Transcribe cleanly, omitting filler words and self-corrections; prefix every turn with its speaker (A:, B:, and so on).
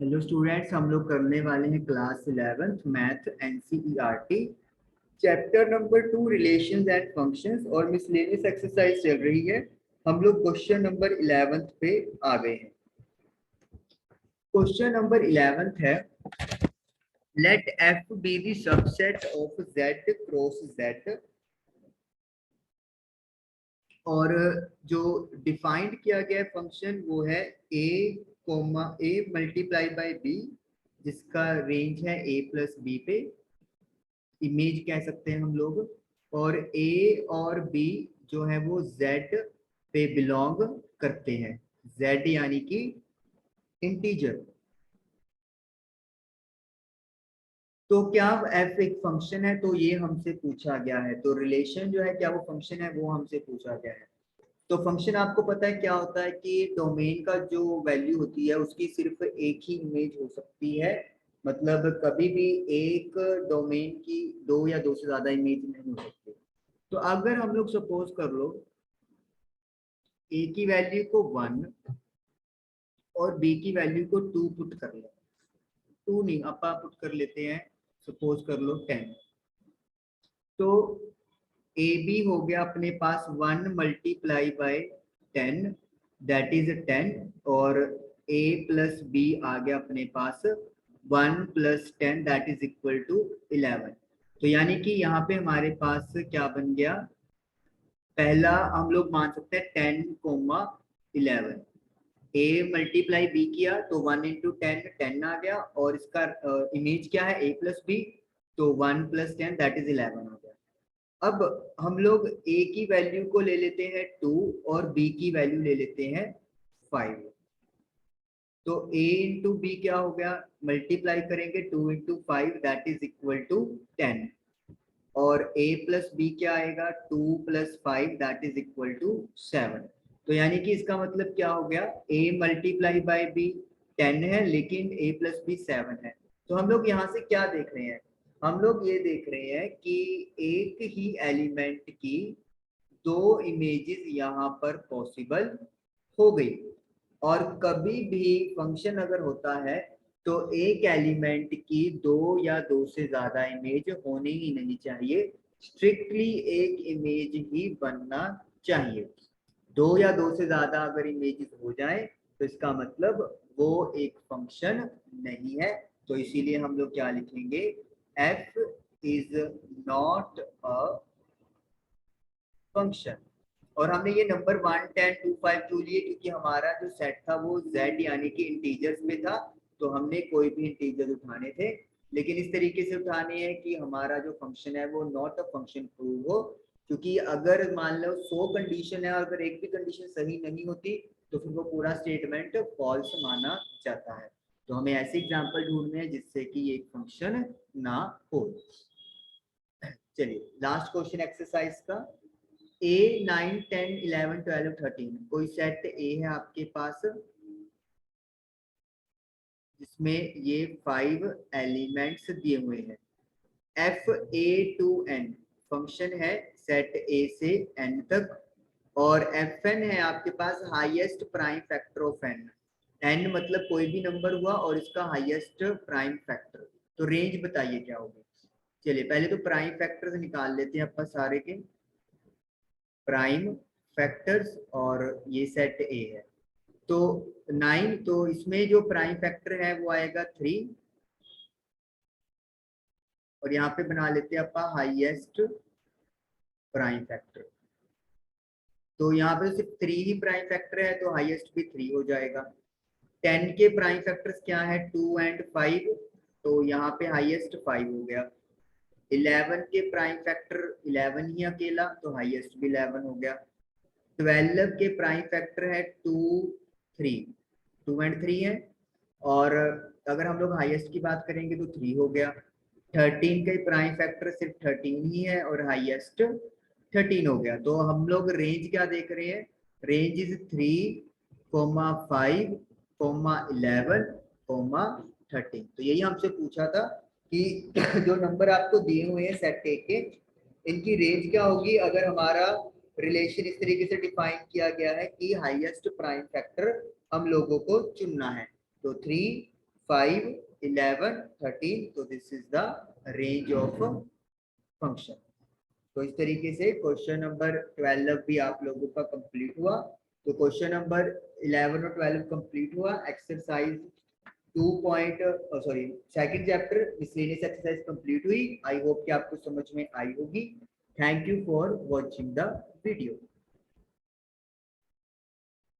A: Hello students, हम लोग करने वाले हैं class 11th math NCERT chapter number 2 relations and functions और मिसलेनियस एक्सरसाइज चल रही है। हम लोग क्वेश्चन नंबर 11th पे आ गए हैं। क्वेश्चन नंबर 11th है, let F be the subset of Z cross Z. और जो डिफाइंड किया गया फंक्शन वो है A comma A multiply by B, जिसका रेंज है ए प्लस बी पे, इमेज कह सकते हैं हम लोग। और ए और बी जो है वो जेड पे बिलोंग करते हैं, जेड यानी कि इंटीजर। तो क्या एफ एक फंक्शन है? तो ये हमसे पूछा गया है। तो रिलेशन जो है क्या वो फंक्शन है, वो हमसे पूछा गया है। तो फंक्शन आपको पता है क्या होता है कि डोमेन का जो वैल्यू होती है उसकी सिर्फ एक ही इमेज हो सकती है। मतलब कभी भी एक डोमेन की दो या दो से ज्यादा इमेज नहीं हो सकती। तो अगर हम लोग सपोज कर लो ए की वैल्यू को 1 और बी की वैल्यू को 2 पुट कर ले, 2 नहीं अपा पुट कर लेते हैं, सपोज कर लो 10। तो ए बी हो गया अपने पास 1 मल्टीप्लाई बाय 10, दैट इज 10। और ए प्लस बी आ गया अपने पास 1 प्लस 10, दैट इज इक्वल टू 11। तो यानी कि यहाँ पे हमारे पास क्या बन गया, पहला हम लोग मान सकते हैं 10, 11। ए मल्टीप्लाई बी किया तो 1 इंटू 10 10 आ गया, और इसका इमेज क्या है ए प्लस बी, तो 1 प्लस 10 दैट इज 11 हो गया। अब हम लोग ए की वैल्यू को ले लेते हैं 2 और बी की वैल्यू ले लेते हैं 5। तो a इंटू बी क्या हो गया, मल्टीप्लाई करेंगे 2 into 5 that is equal to 10। और a प्लस बी क्या आएगा, 2 प्लस 5 दैट इज इक्वल टू 7। तो यानी कि इसका मतलब क्या हो गया, a मल्टीप्लाई बाई बी 10 है लेकिन a प्लस बी 7 है। तो हम लोग यहाँ से क्या देख रहे हैं, हम लोग ये देख रहे हैं कि एक ही एलिमेंट की दो इमेजेस यहाँ पर पॉसिबल हो गई। और कभी भी फंक्शन अगर होता है तो एक एलिमेंट की दो या दो से ज्यादा इमेज होनी ही नहीं चाहिए, स्ट्रिक्टली एक इमेज ही बनना चाहिए। दो या दो से ज्यादा अगर इमेजेस हो जाए तो इसका मतलब वो एक फंक्शन नहीं है। तो इसीलिए हम लोग क्या लिखेंगे, f is not a function. और हमने ये नंबर 1 10 2 5 क्यों लिए, क्योंकि हमारा जो सेट था वो z यानी कि इंटीजर्स में था। तो हमने कोई भी इंटीजर उठाने थे, लेकिन इस तरीके से उठाने हैं कि हमारा जो फंक्शन है वो नॉट अ फंक्शन प्रूव हो। क्योंकि अगर मान लो 100 कंडीशन है और अगर एक भी कंडीशन सही नहीं होती तो फिर वो पूरा स्टेटमेंट फॉल्स माना जाता है। तो हमें ऐसे एग्जाम्पल ढूंढने हैं जिससे कि एक फंक्शन ना हो। चलिए लास्ट क्वेश्चन एक्सरसाइज का, ए 9 10 11 12 13 कोई सेट ए है आपके पास जिसमें ये 5 एलिमेंट्स दिए हुए हैं। F A to N function है सेट ए से एन तक, और एफ एन है आपके पास highest prime factor of N. N मतलब कोई भी नंबर हुआ और इसका हाईएस्ट प्राइम फैक्टर। तो रेंज बताइए क्या होगी। चलिए पहले तो प्राइम फैक्टर्स निकाल लेते हैं अपन सारे के, प्राइम फैक्टर्स, और ये सेट ए है। तो 9, तो इसमें जो प्राइम फैक्टर है वो आएगा 3, और यहाँ पे बना लेते हैं अपन हाईएस्ट प्राइम फैक्टर। तो यहाँ पे सिर्फ 3 ही प्राइम फैक्टर है तो हाईएस्ट भी 3 हो जाएगा। 10 के प्राइम फैक्टर्स क्या है, 2 एंड 5, तो यहाँ पे हाईएस्ट 5 हो गया। 11 के प्राइम फैक्टर 11 ही अकेला, तो हाईएस्ट भी 11 हो गया। 12 के प्राइम फैक्टर है 2 3, 2 एंड 3 है, और अगर हम लोग हाईएस्ट की बात करेंगे तो 3 हो गया। 13 का प्राइम फैक्टर सिर्फ 13 ही है और हाईएस्ट 13 हो गया। तो हम लोग रेंज क्या देख रहे हैं, रेंज इज 3,5,11,13। तो यही हमसे पूछा था कि जो नंबर आपको दिए हुए हैं सेट ए के, इनकी रेंज क्या होगी अगर हमारा रिलेशन इस तरीके से डिफाइन किया गया है कि हाईएस्ट प्राइम फैक्टर हम लोगों को चुनना है। तो 3 5, 11, 13, तो this is the range of function. तो इस तरीके से क्वेश्चन नंबर 12 भी आप लोगों का कंप्लीट हुआ। तो क्वेश्चन नंबर 11 और 12 कंप्लीट हुआ। Exercise 2 point sorry second chapter miscellaneous exercise complete हुई। आई होप कि आपको समझ में आई होगी। Thank you for watching the video.